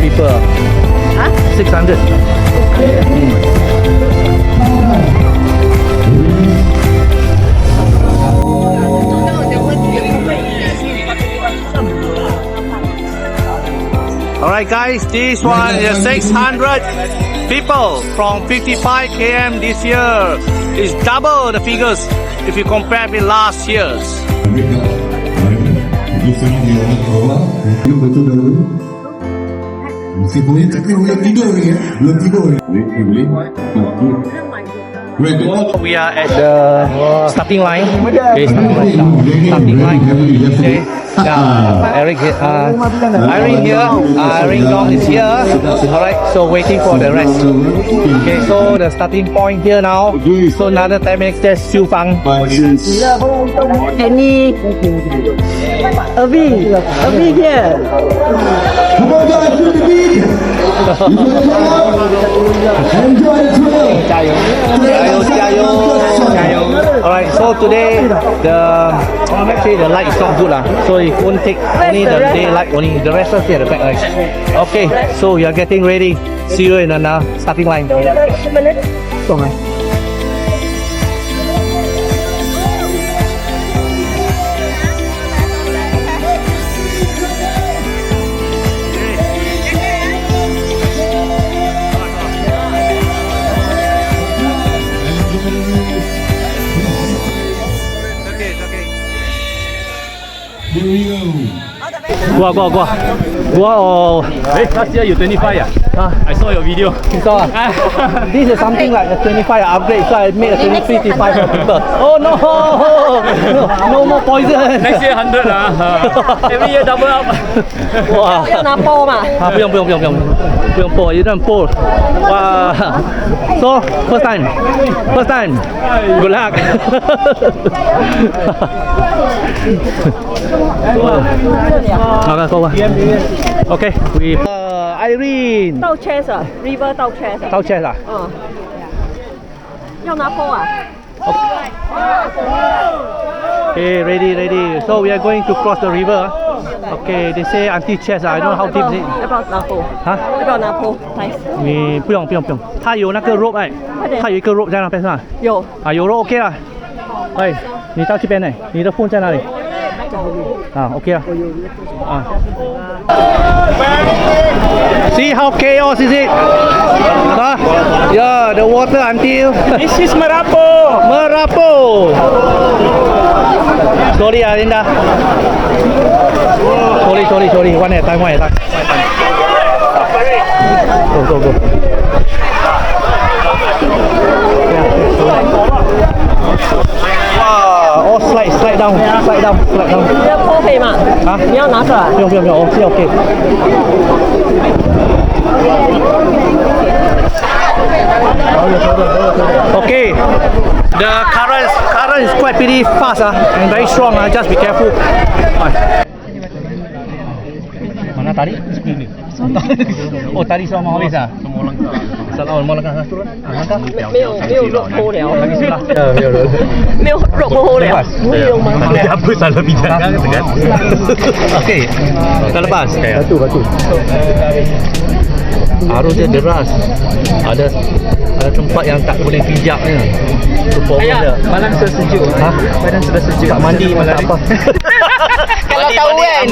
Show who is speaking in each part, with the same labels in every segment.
Speaker 1: people.
Speaker 2: Huh?
Speaker 1: 600. Alright guys, this one is 600 people from 55 km this year. It's double the figures if you compare with last year's. We are at the starting line. Okay, starting line. Okay. Eric, Irene here. Irene Dong is here. Alright, so waiting for the rest. Okay, so the starting point here now. So another 10 minutes, there's Siu Fang.
Speaker 2: Any Avi here. Alright, so today actually the light is not good lah. So it won't take only the daylight, only the rest of the backlight. Okay, so we are getting ready. See you in another starting line.
Speaker 3: Here we go.
Speaker 1: Go or
Speaker 4: last year you 25 I saw your video.
Speaker 1: you saw this is something like a 25 upgrade, so I made a 23, 25 for people. Oh no, no more poison.
Speaker 4: Next year 100 every year double up.
Speaker 1: 哇，
Speaker 2: 要拿包嘛？
Speaker 1: 不用剥，一定剥。哇 ，so first time, good luck. Okay, go on. Okay, we Irene.
Speaker 2: 倒 chest 啊 ，river 倒 chest 啊。
Speaker 1: 倒 chest 啊？
Speaker 2: 嗯。要拿包啊？
Speaker 1: Okay, ready. So we are going to cross the river. Okay, they say until chest. I don't know how deep is it.
Speaker 2: 要不要拿包？
Speaker 1: 哈？
Speaker 2: 要不要拿包？来。
Speaker 1: 你不用，它有那个 rope 哎，它有一个 rope 在那边是吧？
Speaker 2: 有。
Speaker 1: 啊，有 rope OK 啦。哎，你到这边呢？你的 phone 在哪里？啊 ，OK 了。啊。See how chaos is it? Yeah, the water until.
Speaker 4: This is Merapoh.
Speaker 1: Sorry, Linda. Sorry. One at a time. Go. Wow, all slide down.
Speaker 2: 你要包可以吗？
Speaker 1: 啊？
Speaker 2: 你要拿出来。
Speaker 1: 不用，OK。Okay, the current is quite pretty fast and very strong. Just be careful. Mana tadi? Oh, tadi semua habis ah? Semua lengkap. Mau langkah turun? Langkah?
Speaker 2: 没有肉包了。
Speaker 1: 没有肉包了。
Speaker 2: 没有吗？
Speaker 4: Apa salah bicara dengan?
Speaker 1: Okay, dah lepas. Batu. Arusnya deras. Ada tempat yang tak boleh pijaknya.
Speaker 4: Ayah, malam sudah sejuk. Badan sudah sejuk.
Speaker 1: Tak mandi malam apa?
Speaker 2: Kalau tahu kan.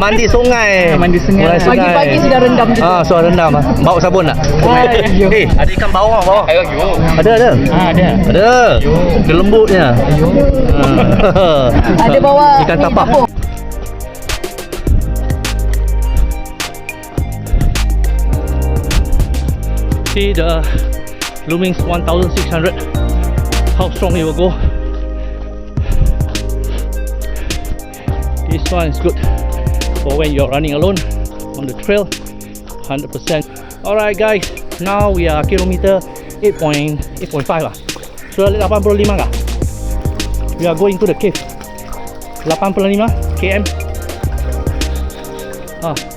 Speaker 1: Mandi sungai.
Speaker 2: Pagi-pagi sudah rendam juga.
Speaker 1: Sudah rendam. Bawa sabun tak? Ada ikan bawang bawah. Ada. Ada. Dia lembutnya.
Speaker 2: Ada bawa
Speaker 1: ikan tapak. See the Lumings 1600, how strong it will go. This one is good for when you're running alone on the trail, 100%. Alright guys, now we are kilometer 8.5 lah. Sudah 85 kah? We are going to the cave. 85 km.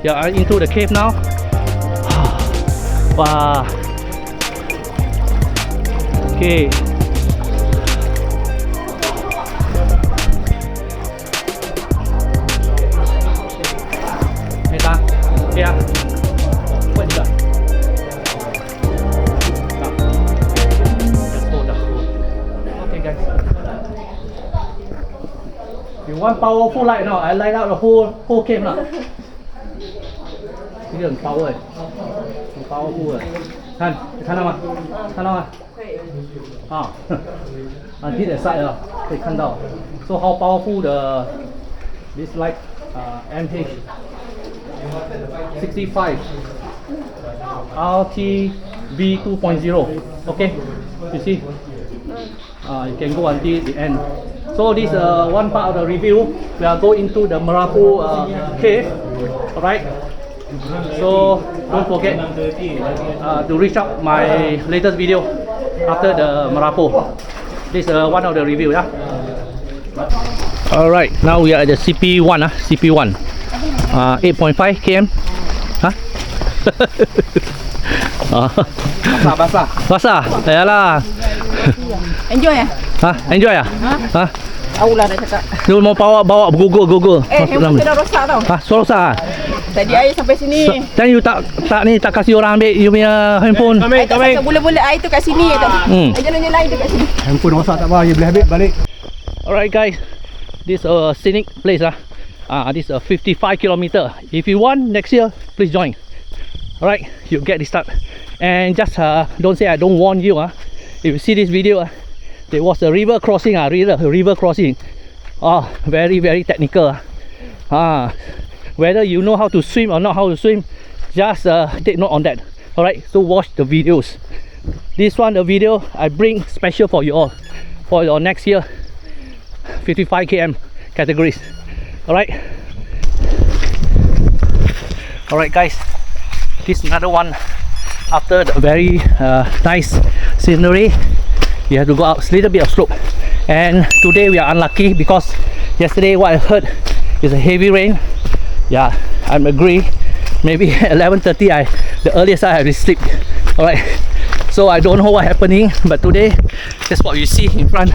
Speaker 1: We are into the cave now. Wow. Okay. Hey ta. Yeah.
Speaker 2: Cepat juga. Just hold. Okay guys. You want powerful light now? I light out the whole cave now. 这个很 power 很 powerful 看到吗？看到吗？啊，这点 side 啊，可以看到。So how powerful this light MH 65 RTB 2.0. Okay, you see? You can go until the end. So this one part of the review. We are going into the Merapoh cave. Alright. So don't forget to reach out my latest video after the Merapoh. This is one of the review, yeah. Alright, now we are at the CP1, CP1, 8.5 km. Huh? Basah, yalah.
Speaker 3: Enjoy ya?
Speaker 2: Hah, enjoy ya? Hah?
Speaker 3: Aku lah dah cakap.
Speaker 2: Lu mau bawa Google.
Speaker 3: Handphone kita dah rosak tau.
Speaker 2: Hah, suara rosak ah?
Speaker 3: Tadi air sampai sini.
Speaker 2: Dan you tak kasih orang ambil you punya handphone.
Speaker 3: Air tak sampai bulat-bulat air tu kat sini tau. Jalan-jalan air tu kat sini.
Speaker 4: Handphone rosak tak apa, you boleh ambil balik.
Speaker 2: Alright guys, this scenic place this 55 km. If you want next year, please join. Alright, you get this start. And just don't say I don't warn you. If you see this video, there was a river crossing. River crossing. Very very technical. Whether you know how to swim or not how to swim, just take note on that. Alright, so watch the videos. This one, the video I bring special for you all for your next year 55 km categories. Alright guys, this is another one after the very nice scenery. You have to go up a little bit of slope, and today we are unlucky because yesterday what I heard is a heavy rain. Yeah, I agree. Maybe at 11:30 the earliest I have to sleep. Alright, so I don't know what happening, but today that's what you see in front.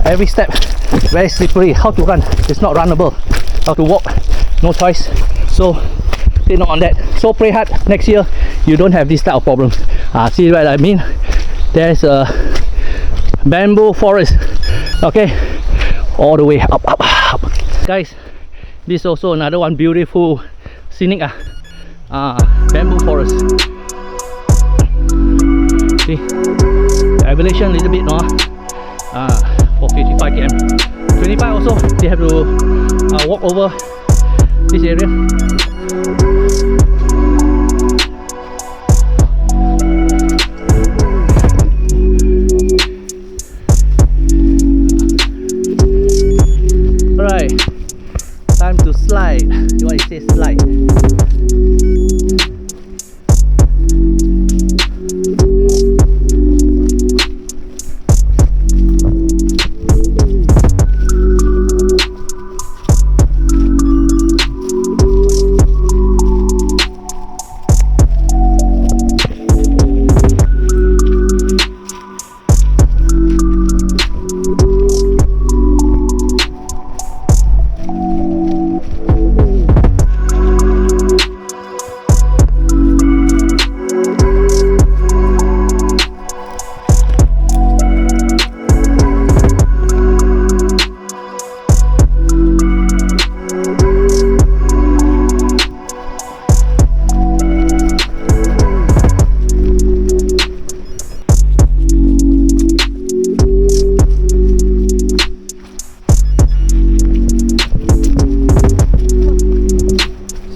Speaker 2: Every step very slippery. How to run? It's not runnable. How to walk? No choice. So take note on that. So pray hard next year you don't have this type of problems. See what I mean? There's a bamboo forest. Okay, all the way up. Guys, this is also another one beautiful scenic bamboo forest. See the elevation a little bit for 55 km. 25 also they have to walk over this area. Alright, time to slide. What it says, slide.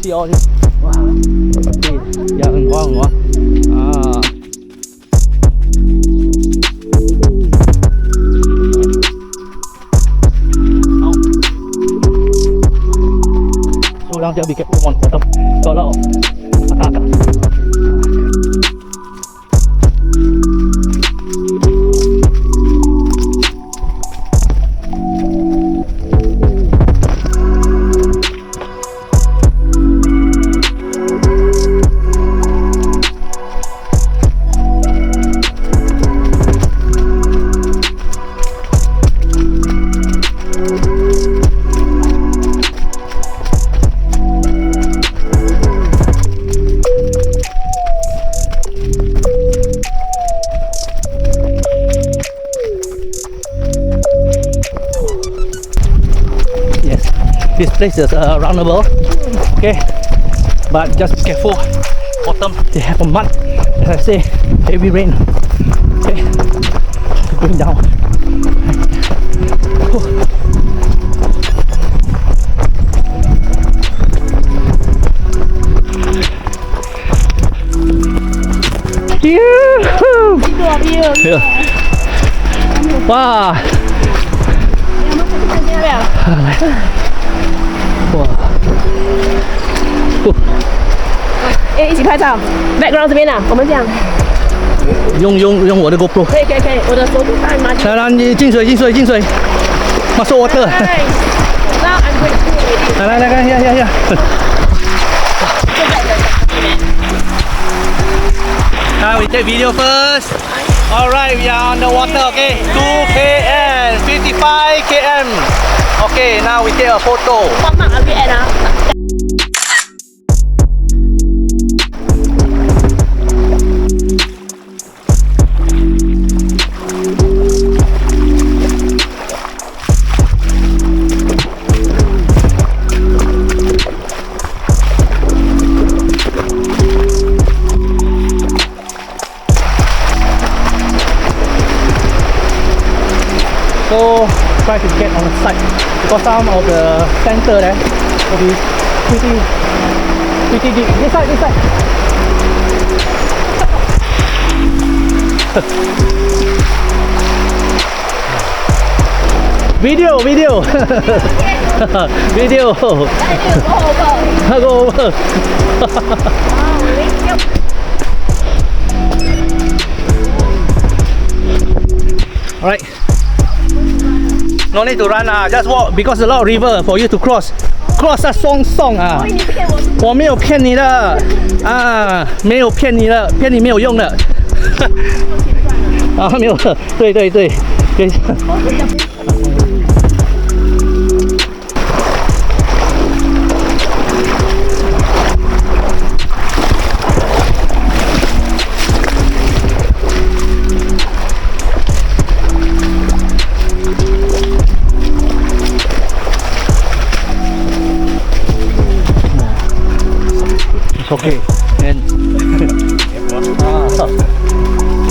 Speaker 2: See all this. Wow. Yeah, ngon. So down there, be careful on bottom. Got a lot of attack. This place is roundable. Okay, but just be careful. Autumn, they have a mud. As I say, heavy rain. Okay, going down. Yeah. Wow. Wow.
Speaker 3: 哎，一起拍照。background 这边啊，我们这样。
Speaker 2: 用我的 GoPro。
Speaker 3: 可以，我的手不带吗？
Speaker 2: 来，你进水，马上 water。Now
Speaker 3: I'm going to
Speaker 2: 来，呀。Now we take video first. Alright, we are on the water, okay? 2 km, 55 km. Okay, now we take a photo.
Speaker 3: 帮忙啊，别啊。
Speaker 2: So try to get on the side because some of the center there will be pretty deep. This side. Video. Video. Go over. Alright. No need to run just walk because a lot of river for you to cross. Cross 啊，松啊！我没有骗你的啊，没有骗你的，骗你没有用的。啊，没有的，对。Okay, and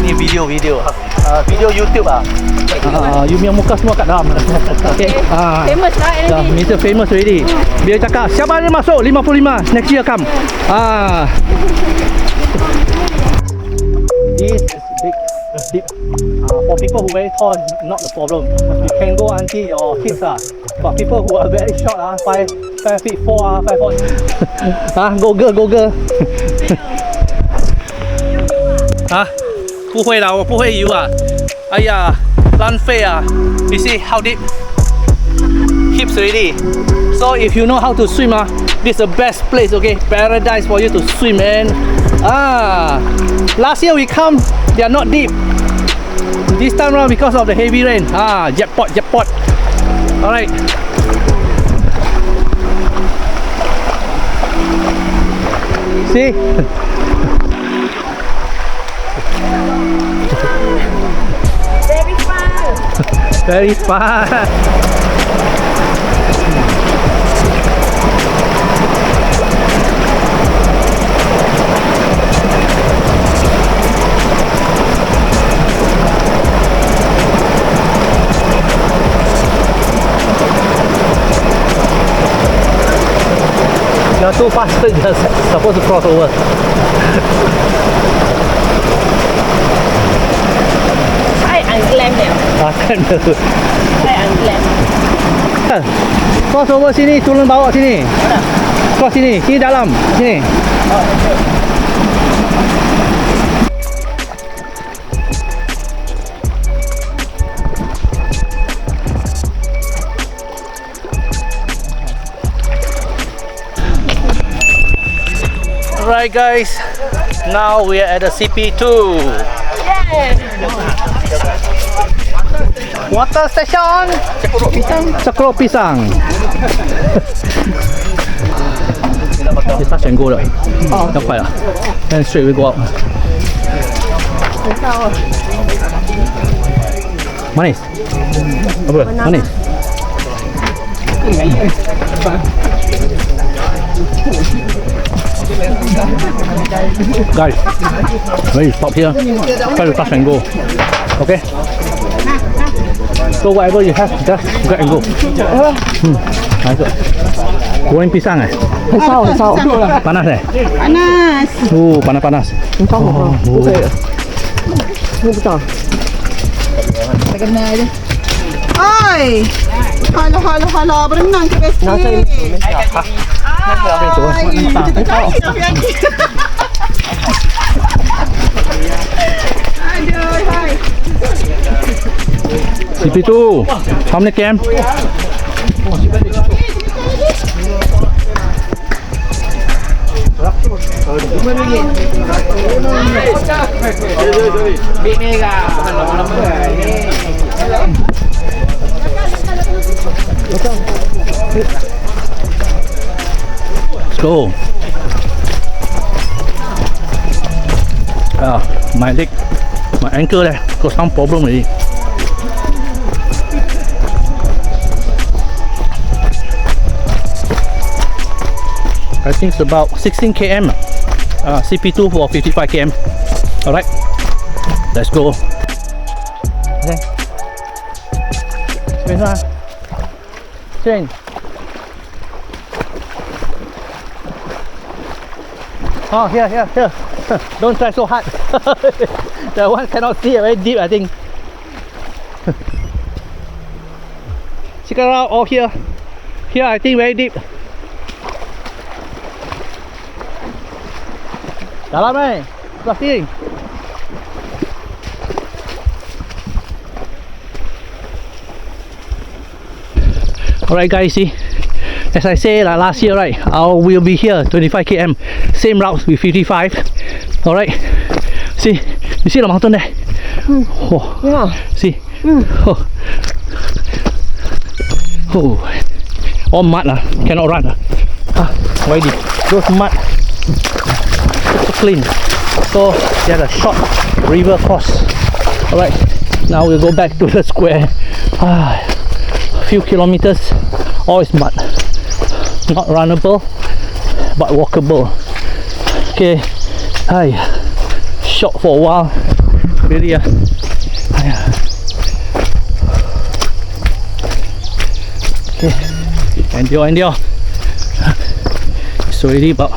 Speaker 2: ini video video YouTube you punya muka semua kat dalam. Okay,
Speaker 3: famous lah ini.
Speaker 2: Mr. Famous already. Dia cakap siapa ni masuk 55 next year come. This is deep. For people who very tall, not the problem. You can go until your hips But people who are very short 5 feet 4 5 foot. Go girl. 不会啦，我不会游啊。哎呀，浪费啊。You see how deep? Hips already. So if you know how to swim this is the best place, okay? Paradise for you to swim, man. Last year we come, they are not deep. This time around because of the heavy rain. Jackpot. Alright. See? Very fun. You're too fast, you're supposed to cross over.
Speaker 3: Saya unglam dia. Saya unglam.
Speaker 2: Cross over sini, turun bawah sini. Cross sini, sini dalam, sini. Alright guys, now we are at the CP2. Water station. Cekrok pisang. It's touch and go 了，要快了。Then straight we go up. Manis. Apa? Manis. Guys, when you stop here, try to touch and go. Okay? So whatever you have, just grab and go. Nice. Goreng pisang eh?
Speaker 3: Sao?
Speaker 2: Panas eh?
Speaker 3: Panas.
Speaker 2: Panas-panas.
Speaker 3: Oi. Halo, berenang ke besi. Aduh, hai.
Speaker 2: CP2, how many cam? Let's go. My leg, my ankle there got some problem already. I think it's about 16 km. CP2 for 55 km. Alright, let's go. Okay. Train. Oh, here. Don't try so hard. That one cannot see, very deep, I think. Check it out. Oh, here. Here, I think very deep. Dalam eh, sebelah sini. Alright guys, see, as I say like last year, right, we'll be here 25 km, same route with 55. Alright, see, you see the mountain there? Oh, yeah. See, oh, all mud lah, cannot run lah. Why did those mud? So clean. So there's a short river cross. Alright, now we'll go back to the square. A few kilometers, all is mud. Not runnable, but walkable. Okay, short for a while. Really, okay, endure. It's already about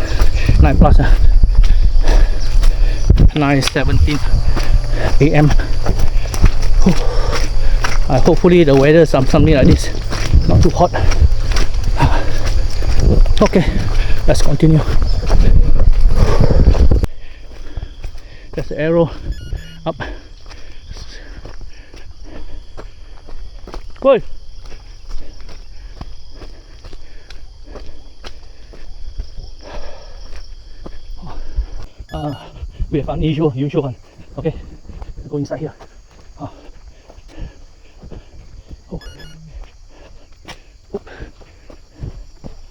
Speaker 2: 9 plus. 9:17 AM. Hopefully the weather is something like this, not too hot. Okay, let's continue. There's the arrow up. Good. We have unusual one. Okay, go inside here. Oh.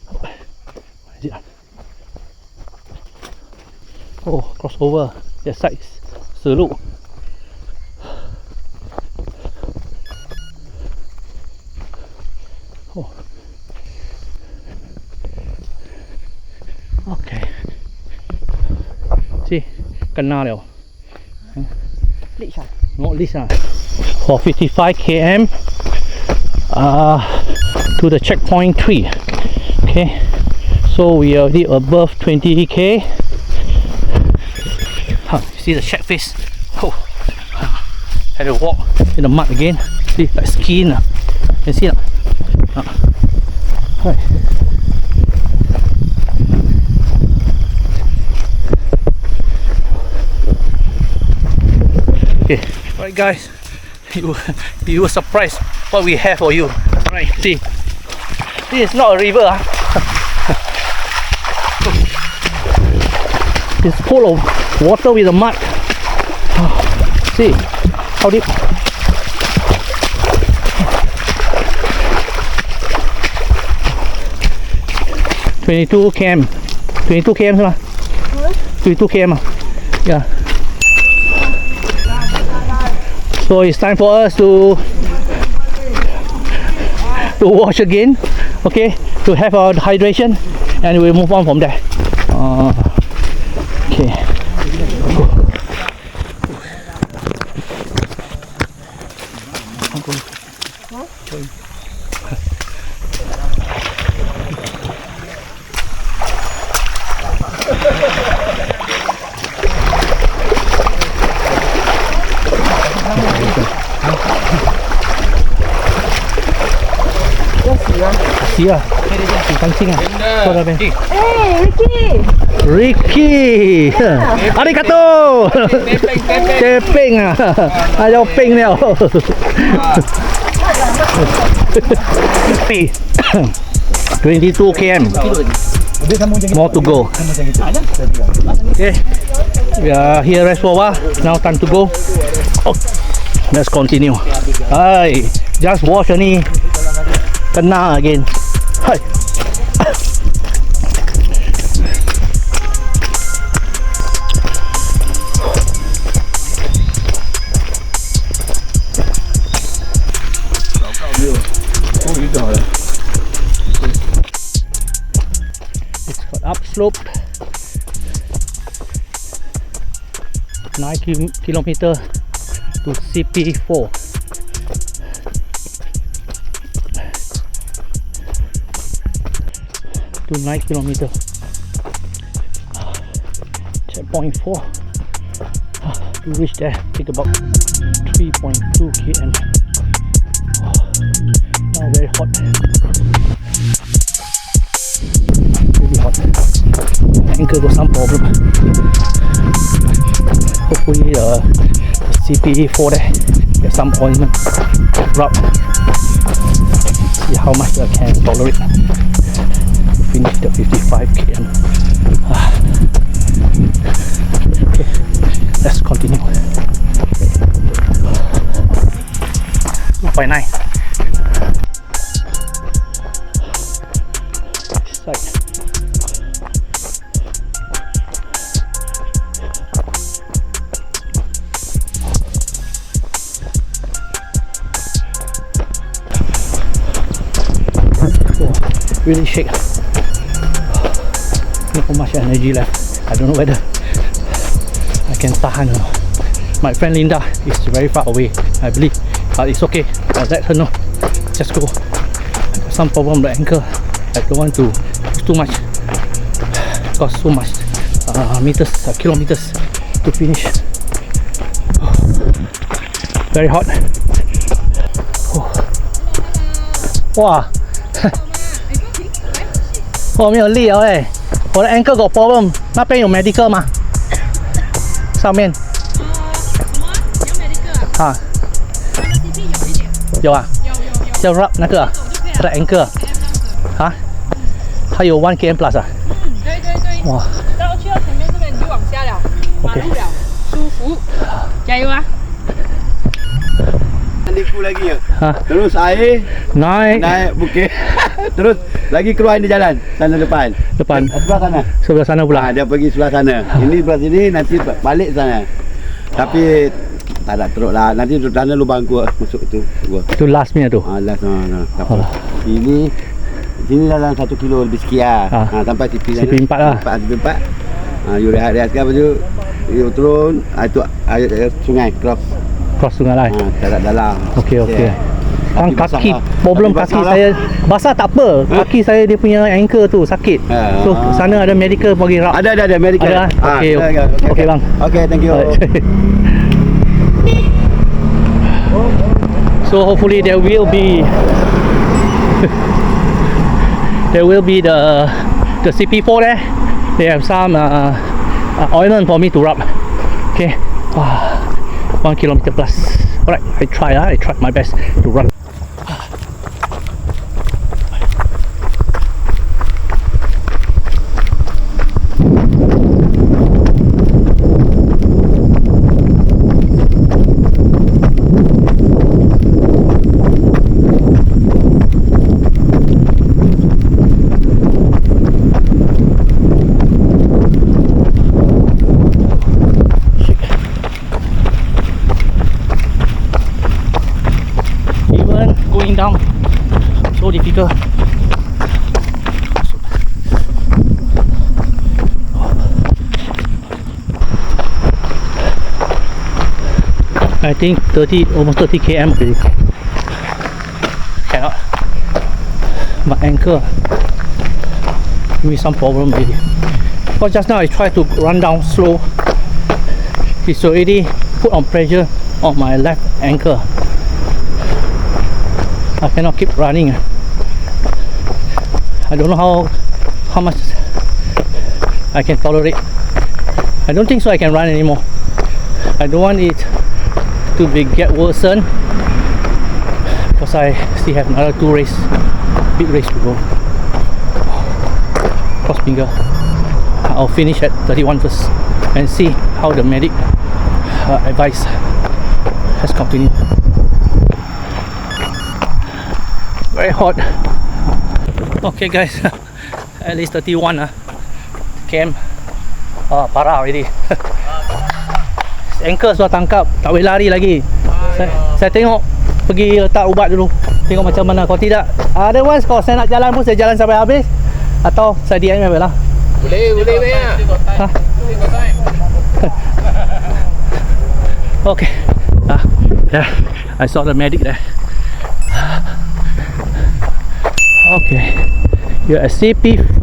Speaker 2: What is it? Oh, crossover. The sides. Salute. Oh. Okay. See, kena liao. Not least for 55 km to the checkpoint 3. Okay, so we are already above 20k. You see the shark face. Oh, had to walk in the mud again. See, like skiing. You see that? Right. Okay, alright guys, you were surprised what we have for you. Alright, see, this is not a river. It's full of water with the mud. See how deep. (22 km) 22 km 是吗 22 km 啊 Yeah. So it's time for us to wash again. okay, to have our hydration, and we'll move on from there. Okay. Sia, kancing ah. Kau dah
Speaker 3: Hey,
Speaker 2: Ricky,
Speaker 3: Ricky.
Speaker 2: arigato. Tepeng ah, ayo peng liao. 22 km. More to go. Okay, we are here rest for a while. Now time to go. Oh, let's continue. Hi, just wash only. Kena again. Hi. It's got upslope. 9 kilometer to CP4. To 9 kilometer. Checkpoint 4. To reach there, take about 3.2 km. Now very hot. Really hot. Ankle got some problem. Hopefully the CP4 there get some ointment. Rub. See how much I can tolerate. Finish the 55 km. Okay, let's continue. 2.9. Side. Really shake. Not much energy left. I don't know whether I can tahan or not. My friend Linda is very far away, I believe, but it's okay. I'll let her know. Just go. I got some problem with the ankle. I don't want to push too much. Cost so much meters, kilometers to finish. Very hot. Wow. 我没有力了哎，我的 ankle 有 problem， 那边有 medical 吗？上面。
Speaker 3: 有 medical
Speaker 2: 啊。
Speaker 3: CP 有一点。
Speaker 2: 有啊。
Speaker 3: 有。
Speaker 2: 叫 rub 那个，他的 ankle。啊？他有 1 km plus 啊？
Speaker 3: 对对对。
Speaker 2: 哇。
Speaker 3: 然后去到前面这边你就往下了，马路了，舒服。加油啊！
Speaker 5: Liku lagi ya.
Speaker 2: Ha.
Speaker 5: Terus air
Speaker 2: Naik
Speaker 5: bukit. Terus lagi keluar di jalan sana depan.
Speaker 2: depan
Speaker 5: Sebelah sana.
Speaker 2: sebelah sana pula.
Speaker 5: Dia pergi sebelah sana. Ini sebelah sini nanti balik sana. Tapi tak ada teruk lah. Nanti sana lubang gua masuk tu gua.
Speaker 2: Itu lastnya tu.
Speaker 5: Last no.
Speaker 2: Alah.
Speaker 5: Sini dalam 1 kilo lebih sekian. Sampai
Speaker 2: CP4 lah.
Speaker 5: CP4. You rehat-rehat sekarang baju. You turun, itu air sungai
Speaker 2: Cross sungai lah.
Speaker 5: Dalam dalam.
Speaker 2: Okey. Kan
Speaker 5: Kaki
Speaker 2: kaki
Speaker 5: basah
Speaker 2: problem
Speaker 5: lah.
Speaker 2: kaki saya basah tak apa. Kaki saya dia punya ankle tu sakit. So sana ada medical pergi rub.
Speaker 5: Ada medical.
Speaker 2: Ada. Okey bang.
Speaker 5: Okay, thank you.
Speaker 2: So hopefully there will be the CP4 there. They have some ointment for me to rub. Okay. 1 kilometer plus. Alright, I try my best to run. Going down so difficult. I think 30, almost 30 km already. Cannot. My ankle give me some problem already. Because just now I tried to run down slow. It's already put on pressure on my left ankle. I cannot keep running. I don't know how much I can tolerate. I don't think so I can run anymore. I don't want it to get worsened because I still have another 2 race, big race to go. Cross finger. I'll finish at 31 first and see how the medic advice has continued. Very hot. Okay guys, at least 31 km. Parah already. Ankle sudah tangkap, tak boleh lari lagi. Saya tengok pergi letak ubat dulu. Tengok macam mana. Kalau tidak, otherwise kalau saya nak jalan pun saya jalan sampai habis. Atau saya diam lah.
Speaker 4: Boleh ya.
Speaker 2: Ha? Okay. Yeah, I saw the medic there. Okay. You're at CP4.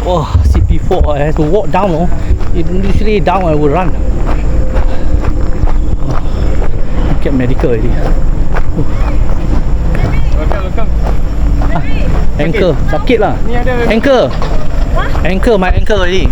Speaker 2: Oh, CP4. I have to walk down. Oh. Usually down I would run. Get medical already. Ankle, sakit lah. Ankle. Ankle, my ankle already.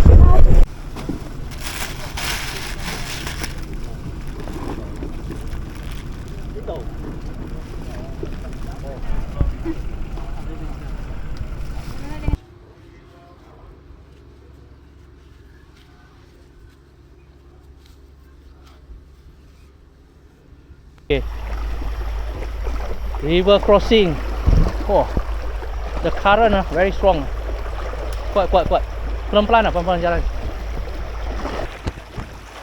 Speaker 2: Okay. River crossing. Oh, the current very strong. Kuat. Pelan-pelan pelan-pelan jalan.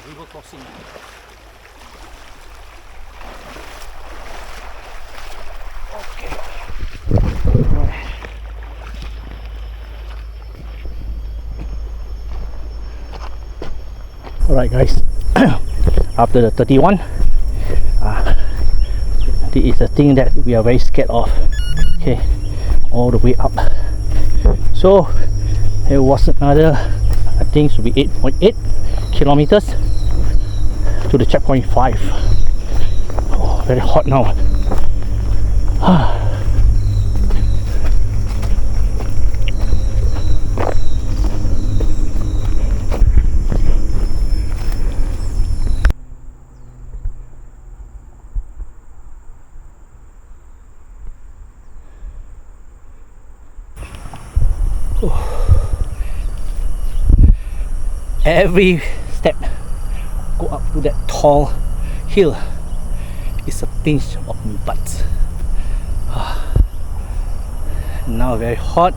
Speaker 2: River crossing. Okay. Alright guys. After the 31, this is the thing that we are very scared of. Okay, all the way up. So it was another, I think should be 8.8 kilometers to the checkpoint 5. Oh, very hot now. Every step go up to that tall hill is a pinch of butt. Now very hot.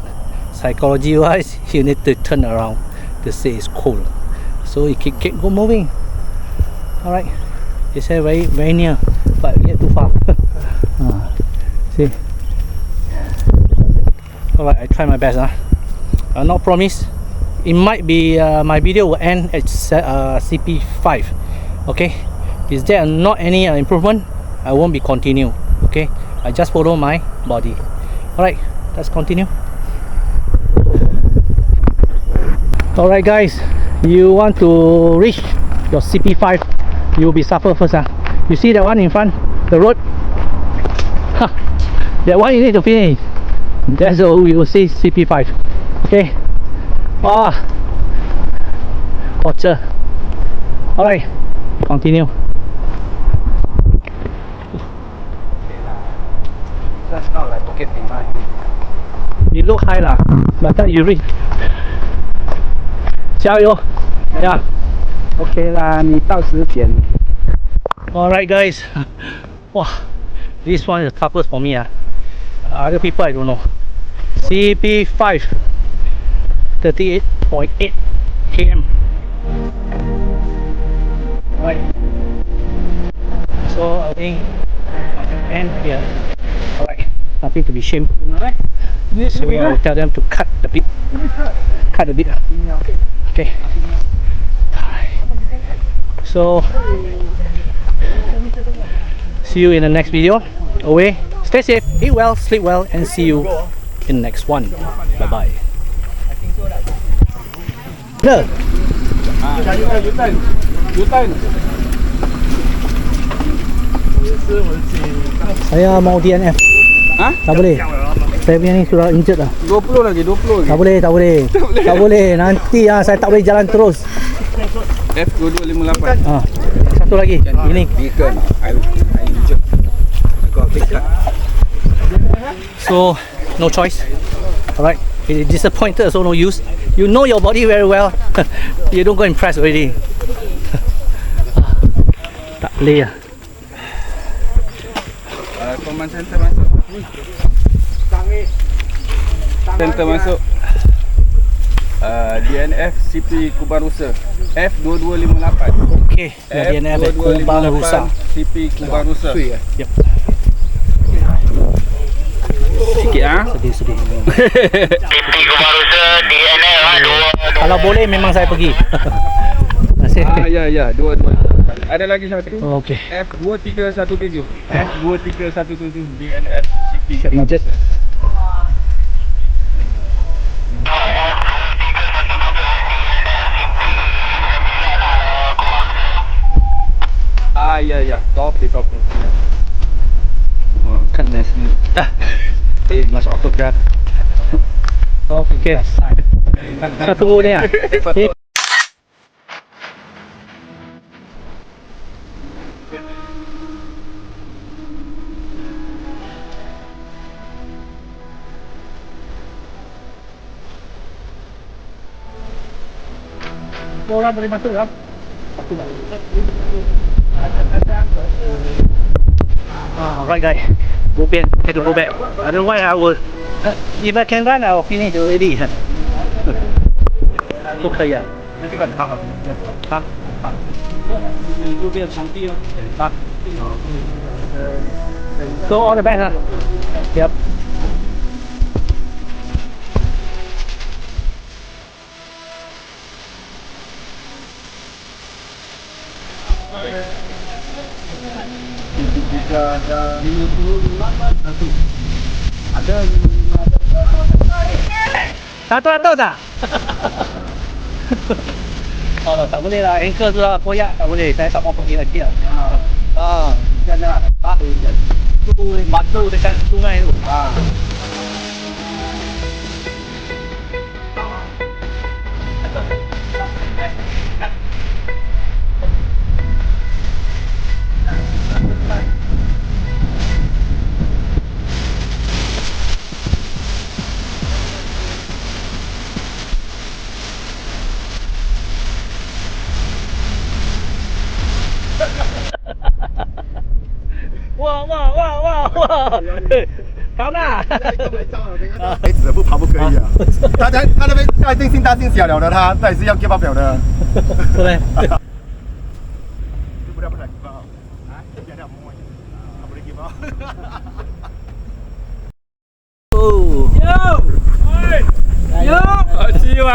Speaker 2: Psychology wise, you need to turn around to say it's cold, so you can go moving. Alright, it's very near, but yet too far. See. Alright, I try my best. Not promise. It might be my video will end at CP5. Okay, is there not any improvement, I won't be continue. Okay, I just follow my body. Alright, let's continue. Alright guys, you want to reach your CP5, you will be suffer first. You see that one in front, the road? That one you need to finish. That's all we will see CP5. Okay. Torture. Alright, continue. That's not like pocket in my. You look high lah, but that you reach. 加油! Yeah.
Speaker 4: Okay lah, 你到时减。
Speaker 2: Alright guys. Wow, this one is the toughest for me. Other people I don't know. CP5. 38.8 km. Right. So I think end here. Alright. Nothing to be ashamed. So I will tell them to cut a bit. Cut a bit. Okay. So See you in the next video. Away. Stay safe, eat well, sleep well, and see you in the next one. Bye bye. Saya mau DNF.
Speaker 4: Ha?
Speaker 2: Tak boleh. Saya punya ni sudah injured lah.
Speaker 4: 20 lagi, 20 lagi.
Speaker 2: Tak boleh, tak boleh. Tak boleh. Nanti saya tak boleh jalan terus.
Speaker 4: F2258.
Speaker 2: Satu lagi. Ini.
Speaker 4: Beacon. I injured. I got a big cut.
Speaker 2: So no choice. Alright. Disappointed, so no use. You know your body very well. You don't go and press already. Tak boleh lah.
Speaker 4: Command center masuk. Center masuk. DNF CP Kubang Rusa. F2258.
Speaker 2: Okay. DNF at Kubang Rusa.
Speaker 4: CP Kubang Rusa.
Speaker 2: Yep.
Speaker 4: Sikit ah.
Speaker 2: Sedih.
Speaker 6: CP Kubang Rusa DNF
Speaker 2: Kalau boleh memang saya pergi. Masih.
Speaker 4: Ya, dua. Ada lagi satu.
Speaker 2: Okay.
Speaker 4: F2317. F2317 DNF CP.
Speaker 2: Injured.
Speaker 4: Ya. Copy.
Speaker 2: Kan dah sini. Masuk autograph. Okay. Kita tunggu ni lah. Okay. Orang boleh masuk kan? Right guys, had to go back. I don't know why I will. If I can run, I will finish already. 不可以啊？好。
Speaker 4: 路边场地哦。
Speaker 2: 啊。So all the best 啊。Yep. Satu tak? Oh, tak boleh lah. Ankle tu dah koyak. Tak boleh. Saya tak mau pergi lagi lah. Jangan lah. Batu dekat sungai tu.哇！好啦！
Speaker 7: 孩子不爬不可以啊！他那边他已经心大心小了的，他也是要 give up 了的。
Speaker 2: 是呗。
Speaker 7: 不能 give up 啊！别了摸，他不能 give up。
Speaker 2: 哦。
Speaker 4: 有，好希望。